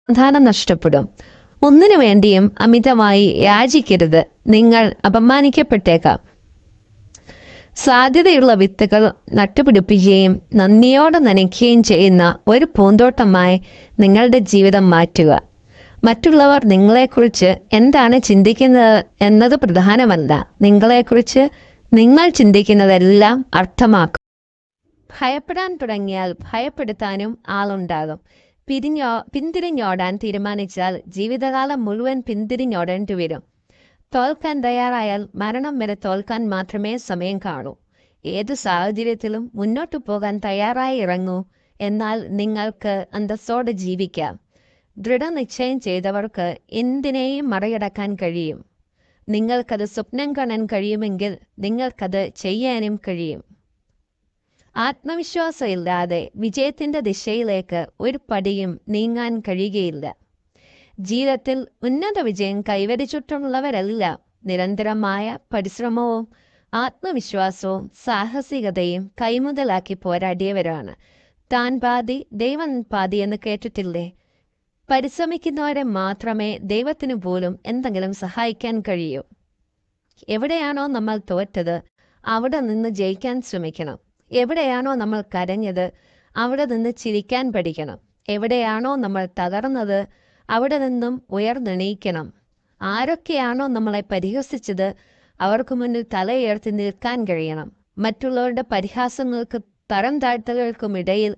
സമാധാനം നഷ്ടപ്പെടും. ഒന്നിനു വേണ്ടിയും അമിതമായി യാചിക്കരുത്, നിങ്ങൾ അപമാനിക്കപ്പെട്ടേക്കാം. സാധ്യതയുള്ള വിത്തുകൾ നട്ടുപിടിപ്പിക്കുകയും നന്ദിയോടെ നനയ്ക്കുകയും ചെയ്യുന്ന ഒരു പൂന്തോട്ടമായി നിങ്ങളുടെ ജീവിതം മാറ്റുക. മറ്റുള്ളവർ നിങ്ങളെക്കുറിച്ച് എന്താണ് ചിന്തിക്കുന്നത് എന്നത് പ്രധാനമല്ല, നിങ്ങളെക്കുറിച്ച് നിങ്ങൾ ചിന്തിക്കുന്നതെല്ലാം അർത്ഥമാക്കും. ഭയപ്പെടാൻ തുടങ്ങിയാൽ ഭയപ്പെടുത്താനും ആളുണ്ടാകും. പിന്തിരിഞ്ഞോടാൻ തീരുമാനിച്ചാൽ ജീവിതകാലം മുഴുവൻ പിന്തിരിഞ്ഞോടേണ്ടി വരും. തോൽക്കാൻ തയ്യാറായാൽ മരണം വരെ തോൽക്കാൻ മാത്രമേ സമയം കാണൂ. ഏതു സാഹചര്യത്തിലും മുന്നോട്ടു പോകാൻ തയ്യാറായി ഇറങ്ങൂ. എന്നാൽ നിങ്ങൾക്ക് അന്തസ്സോടെ ജീവിക്കാം. ദൃഢനിശ്ചയം ചെയ്തവർക്ക് എന്തിനേയും മറികടക്കാൻ കഴിയും. നിങ്ങൾക്കത് സ്വപ്നം കാണാൻ കഴിയുമെങ്കിൽ നിങ്ങൾക്കത് ചെയ്യാനും കഴിയും. ആത്മവിശ്വാസമില്ലാതെ വിജയത്തിന്റെ ദിശയിലേക്ക് ഒരു പടിയും നീങ്ങാൻ കഴിയുകയില്ല. ജീവിതത്തിൽ ഉന്നത വിജയം കൈവരിച്ചിട്ടുള്ളവരെല്ലാം നിരന്തരമായ പരിശ്രമവും ആത്മവിശ്വാസവും സാഹസികതയും കൈമുതലാക്കി പോരാടിയവരാണ്. താൻ പാതി ദൈവം പാതി എന്ന് കേട്ടിട്ടില്ലേ? പരിശ്രമിക്കുന്നവരെ മാത്രമേ ദൈവത്തിനു പോലും എന്തെങ്കിലും സഹായിക്കാൻ കഴിയൂ. എവിടെയാണോ നമ്മൾ തോറ്റത് അവിടെ നിന്ന് ജയിക്കാൻ ശ്രമിക്കണം. എവിടെയാണോ നമ്മൾ കരഞ്ഞത് അവിടെ നിന്ന് ചിരിക്കാൻ പഠിക്കണം. എവിടെയാണോ നമ്മൾ തകർന്നത് അവിടെ നിന്നും ഉയർന്നെണീക്കണം. ആരൊക്കെയാണോ നമ്മളെ പരിഹസിച്ചത് അവർക്ക് മുന്നിൽ തലയുയർത്തി നിൽക്കാൻ കഴിയണം. മറ്റുള്ളവരുടെ പരിഹാസങ്ങൾക്ക് തരം താഴ്ത്തലുകൾക്കുമിടയിൽ